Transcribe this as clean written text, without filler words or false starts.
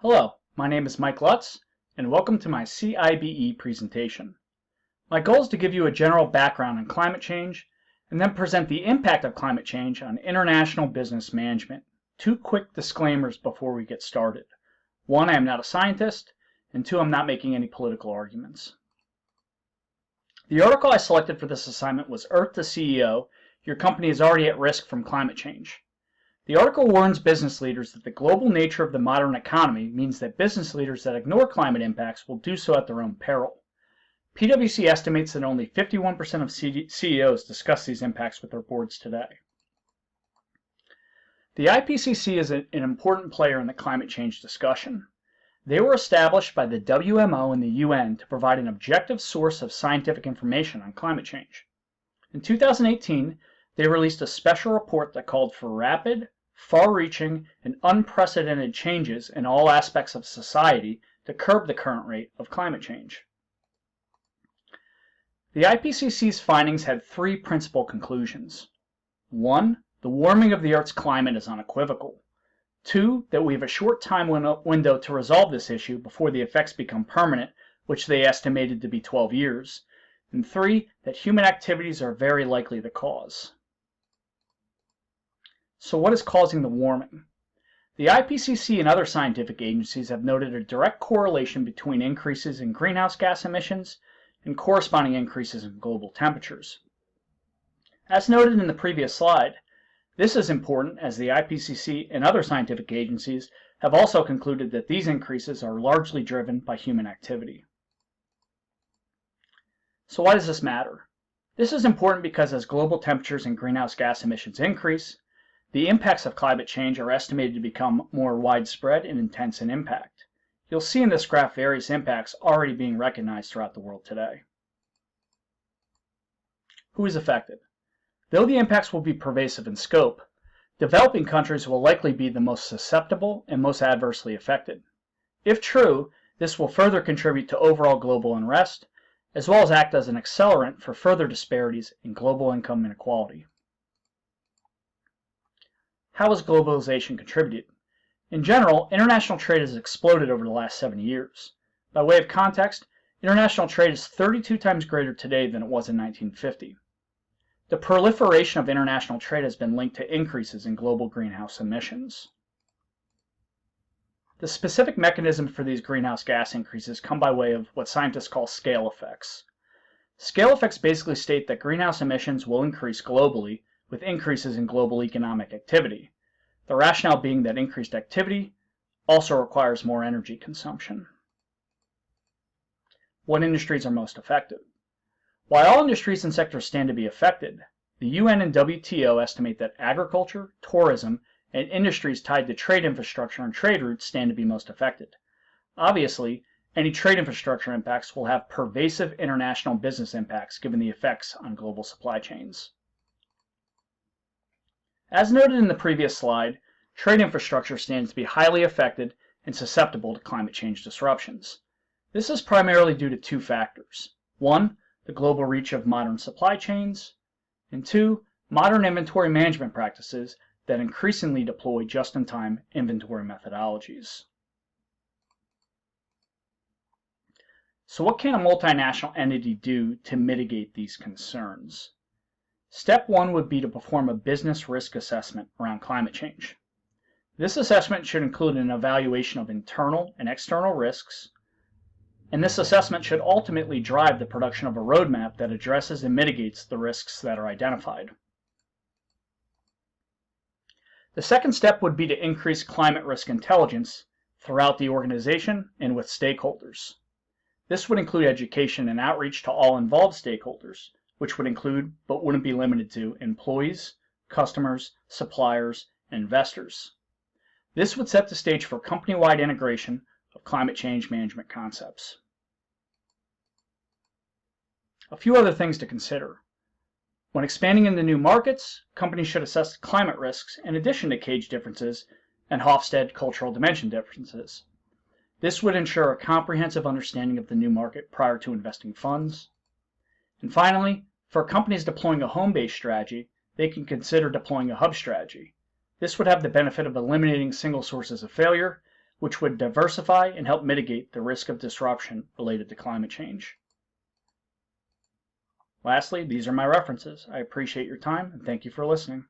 Hello, my name is Mike Lutz, and welcome to my CIBE presentation. My goal is to give you a general background on climate change, and then present the impact of climate change on international business management. Two quick disclaimers before we get started. One, I am not a scientist, and two, I'm not making any political arguments. The article I selected for this assignment was Earth to CEO, Your Company is Already at Risk from Climate Change. The article warns business leaders that the global nature of the modern economy means that business leaders that ignore climate impacts will do so at their own peril. PwC estimates that only 51% of CEOs discuss these impacts with their boards today. The IPCC is an important player in the climate change discussion. They were established by the WMO and the UN to provide an objective source of scientific information on climate change. In 2018, they released a special report that called for rapid, far-reaching, and unprecedented changes in all aspects of society to curb the current rate of climate change. The IPCC's findings had three principal conclusions. 1. The warming of the Earth's climate is unequivocal. 2. That we have a short time window to resolve this issue before the effects become permanent, which they estimated to be 12 years. And 3. That human activities are very likely the cause. So what is causing the warming? The IPCC and other scientific agencies have noted a direct correlation between increases in greenhouse gas emissions and corresponding increases in global temperatures. As noted in the previous slide, this is important as the IPCC and other scientific agencies have also concluded that these increases are largely driven by human activity. So why does this matter? This is important because as global temperatures and greenhouse gas emissions increase, the impacts of climate change are estimated to become more widespread and intense in impact. You'll see in this graph various impacts already being recognized throughout the world today. Who is affected? Though the impacts will be pervasive in scope, developing countries will likely be the most susceptible and most adversely affected. If true, this will further contribute to overall global unrest, as well as act as an accelerant for further disparities in global income inequality. How has globalization contributed? In general, international trade has exploded over the last 70 years. By way of context, international trade is 32 times greater today than it was in 1950. The proliferation of international trade has been linked to increases in global greenhouse emissions. The specific mechanism for these greenhouse gas increases come by way of what scientists call scale effects. Scale effects basically state that greenhouse emissions will increase globally with increases in global economic activity, the rationale being that increased activity also requires more energy consumption. What industries are most affected? While all industries and sectors stand to be affected, the UN and WTO estimate that agriculture, tourism, and industries tied to trade infrastructure and trade routes stand to be most affected. Obviously, any trade infrastructure impacts will have pervasive international business impacts given the effects on global supply chains. As noted in the previous slide, trade infrastructure stands to be highly affected and susceptible to climate change disruptions. This is primarily due to two factors. 1, the global reach of modern supply chains, and 2, modern inventory management practices that increasingly deploy just-in-time inventory methodologies. So what can a multinational entity do to mitigate these concerns? Step 1 would be to perform a business risk assessment around climate change. This assessment should include an evaluation of internal and external risks, and this assessment should ultimately drive the production of a roadmap that addresses and mitigates the risks that are identified. The second step would be to increase climate risk intelligence throughout the organization and with stakeholders. This would include education and outreach to all involved stakeholders, which would include, but wouldn't be limited to, employees, customers, suppliers, and investors. This would set the stage for company-wide integration of climate change management concepts. A few other things to consider. When expanding into new markets, companies should assess climate risks in addition to cage differences and Hofstede cultural dimension differences. This would ensure a comprehensive understanding of the new market prior to investing funds. And finally, for companies deploying a home-based strategy, they can consider deploying a hub strategy. This would have the benefit of eliminating single sources of failure, which would diversify and help mitigate the risk of disruption related to climate change. Lastly, these are my references. I appreciate your time and thank you for listening.